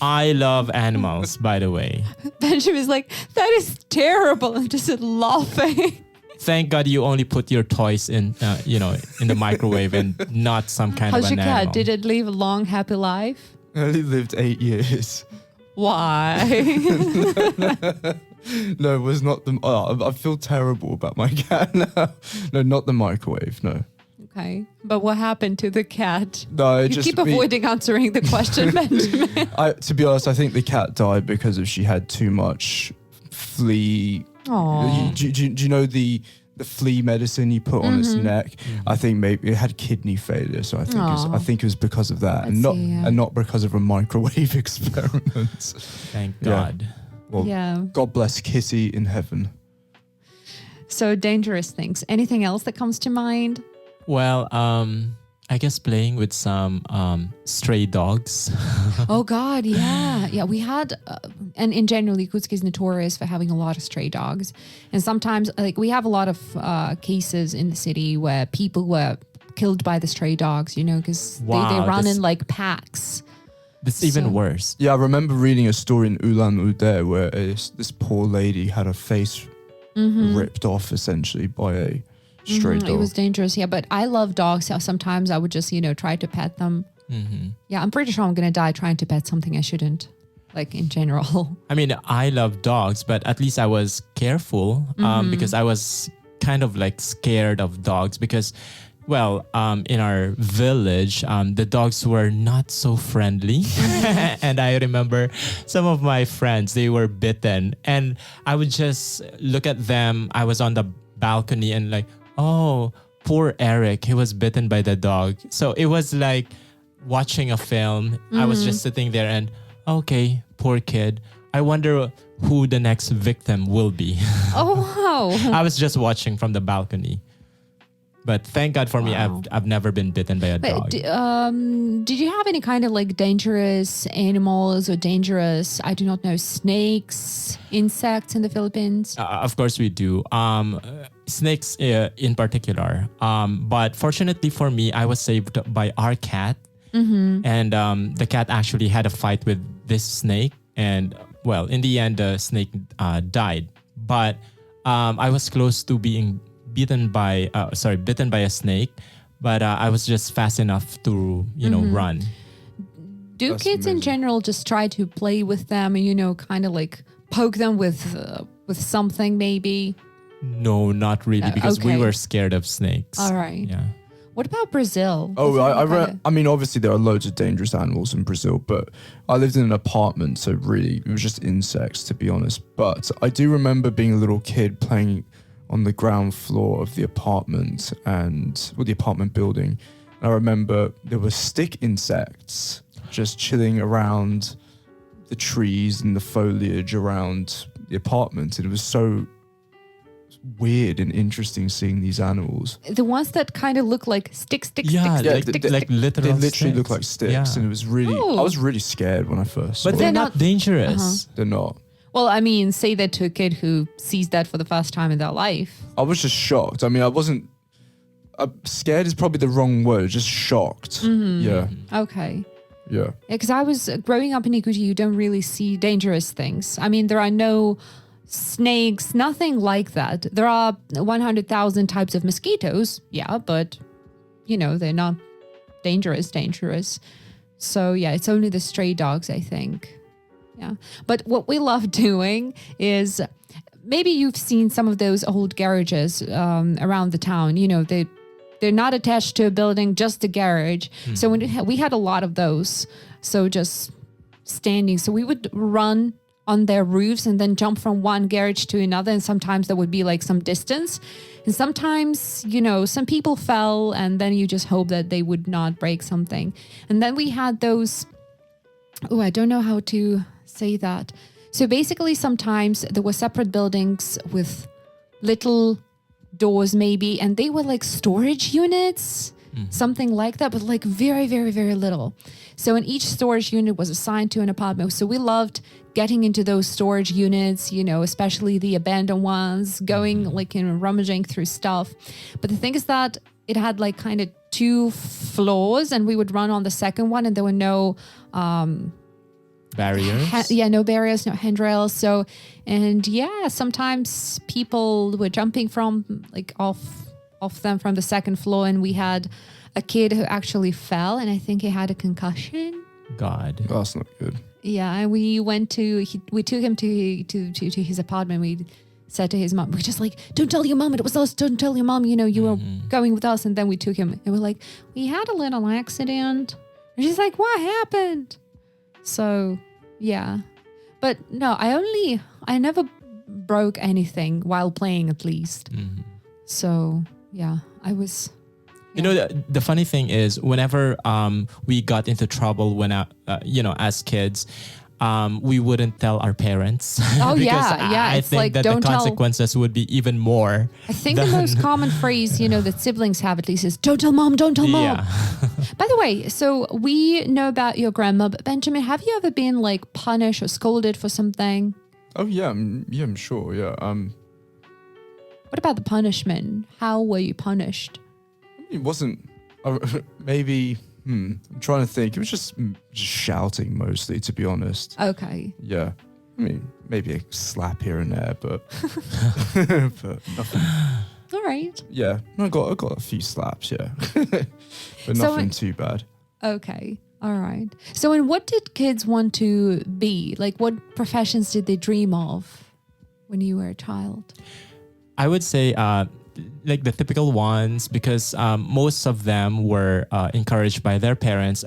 I love animals, by the way. Benjamin's like, that is terrible. I'm just laughing. Thank God you only put your toys in the microwave and not some kind How's of an your cat? animal. Did it live a long, happy life? I only lived 8 years. Why? No, it was not the... I feel terrible about my cat now. No, not the microwave, no. Okay. But what happened to the cat? No, you keep avoiding answering the question, Benjamin. To be honest, I think the cat died because she had too much flea... Aww. Do you know the flea medicine you put on its neck? I think maybe it had kidney failure, so I think it was because of that, and not because of a microwave experiment. Thank God. Well, God bless Kitty in heaven. So dangerous things. Anything else that comes to mind? Well, I guess playing with some stray dogs. Oh God, yeah. Yeah, we had, and in general, Yakutsk is notorious for having a lot of stray dogs. And sometimes, like, we have a lot of cases in the city where people were killed by the stray dogs, because they run in like packs. That's even worse. Yeah, I remember reading a story in Ulan-Ude where this poor lady had her face ripped off essentially by a stray dog. It was dangerous, yeah. But I love dogs. So sometimes I would just, try to pet them. Yeah, I'm pretty sure I'm going to die trying to pet something I shouldn't, like in general. I mean, I love dogs, but at least I was careful because I was kind of like scared of dogs because... Well, in our village, the dogs were not so friendly. And I remember some of my friends, they were bitten. And I would just look at them. I was on the balcony and like, oh, poor Eric. He was bitten by the dog. So it was like watching a film. I was just sitting there and, okay, poor kid. I wonder who the next victim will be. Oh, wow. I was just watching from the balcony. But thank God for me, I've never been bitten by a dog. Did you have any kind of like dangerous animals or dangerous, I do not know, snakes, insects in the Philippines? Of course we do. Snakes in particular. But fortunately for me, I was saved by our cat. And the cat actually had a fight with this snake. And well, in the end, the snake died. But I was close to being bitten by a snake, but I was just fast enough to run. Do That's kids amazing. in general just try to play with them, kind of like poke them with something maybe? No, not really, because we were scared of snakes. All right. Yeah. What about Brazil? Oh, I mean, obviously there are loads of dangerous animals in Brazil, but I lived in an apartment, so really it was just insects, to be honest. But I do remember being a little kid playing on the ground floor of the apartment the apartment building. And I remember there were stick insects just chilling around the trees and the foliage around the apartment. And it was so weird and interesting seeing these animals. The ones that kind of look like sticks. Yeah, like literal They literally sticks. look like sticks. Yeah. And it was really, I was really scared when I first saw But them. they're They're not dangerous. They're not. Well, I mean, say that to a kid who sees that for the first time in their life. I was just shocked. I mean, I wasn't... scared is probably the wrong word. Just shocked. Yeah. Okay. Yeah. Because I was growing up in Ikuti, you don't really see dangerous things. I mean, there are no snakes, nothing like that. There are 100,000 types of mosquitoes, yeah, but, they're not dangerous. So, yeah, it's only the stray dogs, I think. Yeah. But what we love doing is, maybe you've seen some of those old garages around the town. They're not attached to a building, just a garage. So we had a lot of those. So just standing. So we would run on their roofs and then jump from one garage to another. And sometimes there would be like some distance. And sometimes, some people fell and then you just hope that they would not break something. And then we had those, I don't know how to say that. So basically sometimes there were separate buildings with little doors maybe, and they were like storage units, something like that, but like very, very, very little. So in each storage unit was assigned to an apartment. So we loved getting into those storage units, especially the abandoned ones, going like rummaging through stuff. But the thing is that it had like kind of 2 floors, and we would run on the second one, and there were no barriers. No barriers, no handrails. So, and sometimes people were jumping from like off them from the second floor, and we had a kid who actually fell, and I think he had a concussion. God, that's not good. Yeah, and we took him to his apartment. We said to his mom, we're just like, don't tell your mom it was us. Don't tell your mom, you were going with us. And then we took him, and we're like, we had a little accident. And she's like, what happened? So, yeah. But no, I never broke anything while playing, at least. So, yeah, I was... The funny thing is, whenever we got into trouble when, as kids, we wouldn't tell our parents. Oh, because I it's think like, that don't the consequences would be even more. I think the most common phrase, that siblings have at least is, don't tell mom, don't tell mom. Yeah. By the way, so we know about your grandma, but Benjamin, have you ever been like punished or scolded for something? Oh, yeah, I'm sure, yeah. What about the punishment? How were you punished? It wasn't, maybe, I'm trying to think. It was just shouting mostly, to be honest. Okay. Yeah. I mean, maybe a slap here and there, but but nothing. All right. Yeah, I got a few slaps, yeah. But nothing too bad. Okay. All right. So, and what did kids want to be? Like, what professions did they dream of when you were a child? I would say like the typical ones, because most of them were encouraged by their parents.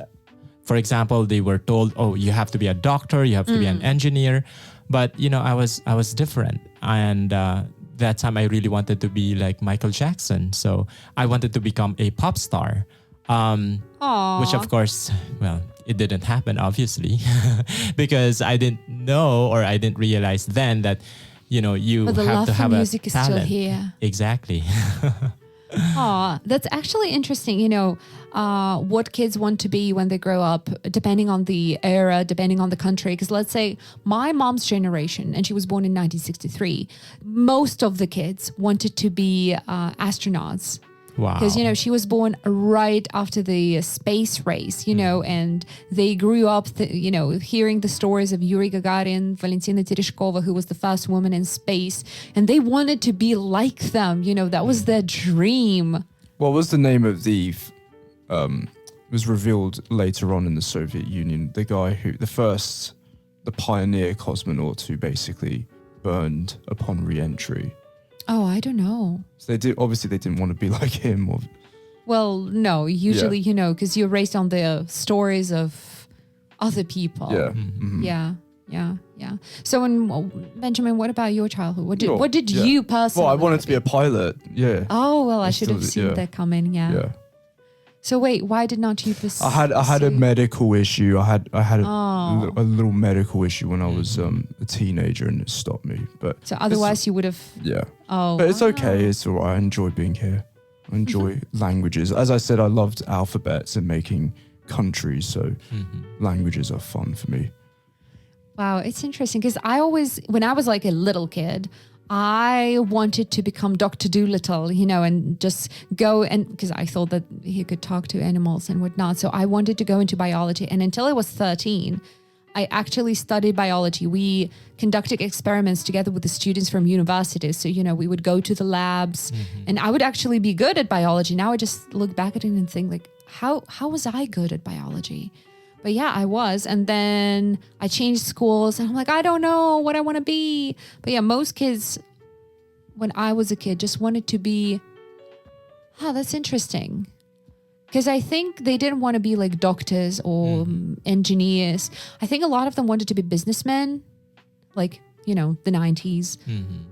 For example, they were told, oh, you have to be a doctor, you have to be an engineer. But, I was different. And that time I really wanted to be like Michael Jackson. So I wanted to become a pop star. Which of course, well, it didn't happen, obviously, because I didn't know, or I didn't realize then that, you but the have love to for have music a is talent. still here. Exactly. That's actually interesting. What kids want to be when they grow up, depending on the era, depending on the country. Because let's say my mom's generation, and she was born in 1963, most of the kids wanted to be astronauts. Wow. Because, she was born right after the space race, and they grew up, hearing the stories of Yuri Gagarin, Valentina Tereshkova, who was the first woman in space, and they wanted to be like them. That was their dream. What was the name of the, was revealed later on in the Soviet Union, the guy the pioneer cosmonaut who basically burned upon re-entry? Oh, I don't know. So they didn't want to be like him. Well, no, usually, because you're raised on the stories of other people. Yeah. Mm-hmm. Yeah. So, Benjamin, what about your childhood? What did you personally? Well, I wanted to be a pilot. Yeah. Oh, well, I should have seen that coming. Yeah. So wait, why did not you pursue? I had a medical issue. I had a little medical issue when I was a teenager, and it stopped me. But so otherwise you would have. Yeah. Oh. But it's okay. It's all right. I enjoy being here. I enjoy languages. As I said, I loved alphabets and making countries. So languages are fun for me. Wow, it's interesting because when I was like a little kid, I wanted to become Dr. Dolittle, and just go because I thought that he could talk to animals and whatnot. So I wanted to go into biology. And until I was 13, I actually studied biology. We conducted experiments together with the students from universities. So, we would go to the labs and I would actually be good at biology. Now I just look back at it and think like, how was I good at biology? But yeah, I was. And then I changed schools and I'm like, I don't know what I want to be. But yeah, most kids, when I was a kid, just wanted to be, that's interesting. Because I think they didn't want to be like doctors or engineers. I think a lot of them wanted to be businessmen, like, the 90s.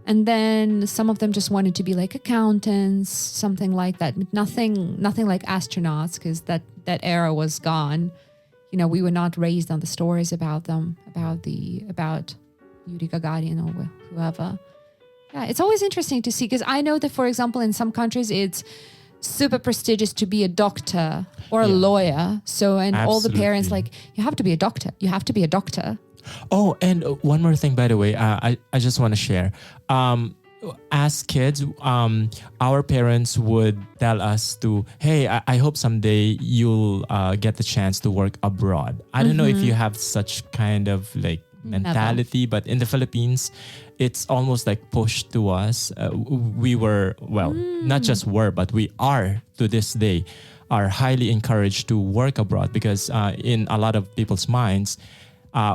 And then some of them just wanted to be like accountants, something like that. Nothing like astronauts, because that era was gone. We were not raised on the stories about them, about Yuri Gagarin or whoever. Yeah, it's always interesting to see, because I know that, for example, in some countries, it's super prestigious to be a doctor or a lawyer. So, and all the parents like, you have to be a doctor. You have to be a doctor. Oh, and one more thing, by the way, I just want to share. As kids, our parents would tell us to, hey, I hope someday you'll get the chance to work abroad. I don't know if you have such kind of like mentality, but in the Philippines, it's almost like pushed to us. We were, not just were, but we are to this day, are highly encouraged to work abroad because in a lot of people's minds,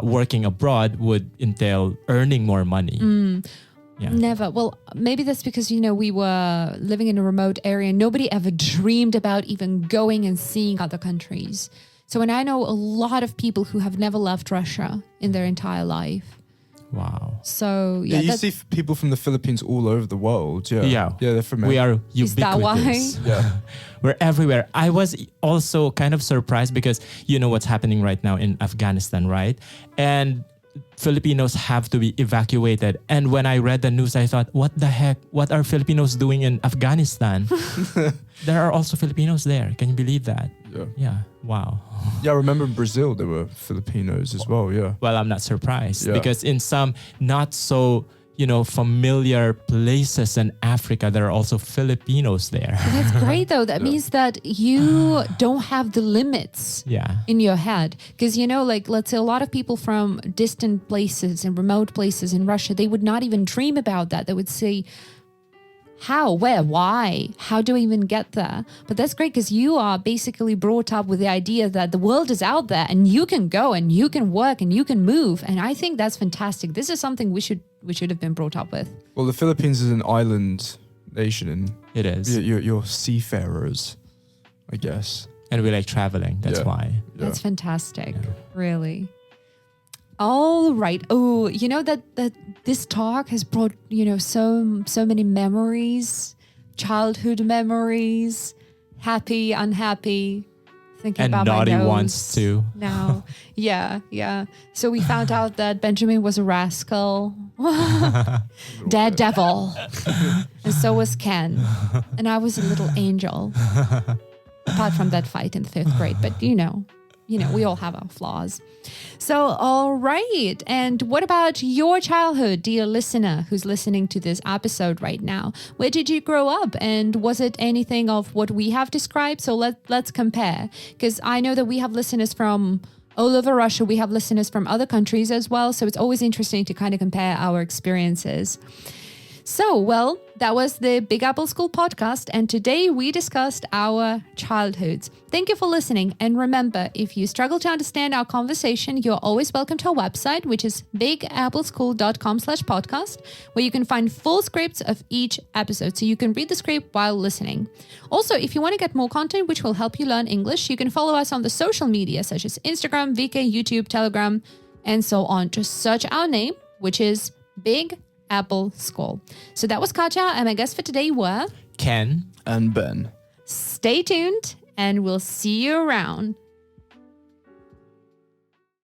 working abroad would entail earning more money. Yeah. Never. Well, maybe that's because, we were living in a remote area. Nobody ever dreamed about even going and seeing other countries. So, and I know a lot of people who have never left Russia in their entire life. Wow. So, yeah, you see people from the Philippines all over the world. Yeah, they're from. We are ubiquitous. Is that why? Yeah, we're everywhere. I was also kind of surprised because what's happening right now in Afghanistan, right? And Filipinos have to be evacuated. And when I read the news, I thought, what the heck? What are Filipinos doing in Afghanistan? There are also Filipinos there. Can you believe that? Yeah. Wow. Yeah, I remember in Brazil, there were Filipinos as well. Yeah. Well, I'm not surprised because in some not so, familiar places in Africa, there are also Filipinos there. That's great, though. That means that you don't have the limits in your head. Because, like, let's say a lot of people from distant places and remote places in Russia, they would not even dream about that. They would say, how, where, why, how do I even get there? But that's great because you are basically brought up with the idea that the world is out there and you can go and you can work and you can move. And I think that's fantastic. This is something we should have been brought up with. Well, the Philippines is an island nation and it is. You're seafarers, I guess. And we like traveling. That's why. Yeah. That's fantastic. Yeah. Really. All right. Oh, that this talk has brought, so many memories, childhood memories, happy, unhappy, thinking and about naughty my nose ones too. Now. Yeah. So we found out that Bенджamин was a rascal, daredevil, and so was Ken. And I was a little angel, apart from that fight in the 5th grade. But, we all have our flaws. So, all right. And what about your childhood, dear listener who's listening to this episode right now? Where did you grow up? And was it anything of what we have described? So let's compare. Because I know that we have listeners from all over Russia. We have listeners from other countries as well. So it's always interesting to kind of compare our experiences. So, that was the Big Apple School podcast, and today we discussed our childhoods. Thank you for listening, and remember, if you struggle to understand our conversation, you're always welcome to our website, which is bigappleschool.com/podcast, where you can find full scripts of each episode, so you can read the script while listening. Also, if you want to get more content which will help you learn English, you can follow us on the social media, such as Instagram, VK, YouTube, Telegram, and so on. Just search our name, which is Big Apple School. So that was Katja, and my guests for today were Ken and Ben. Stay tuned, and we'll see you around.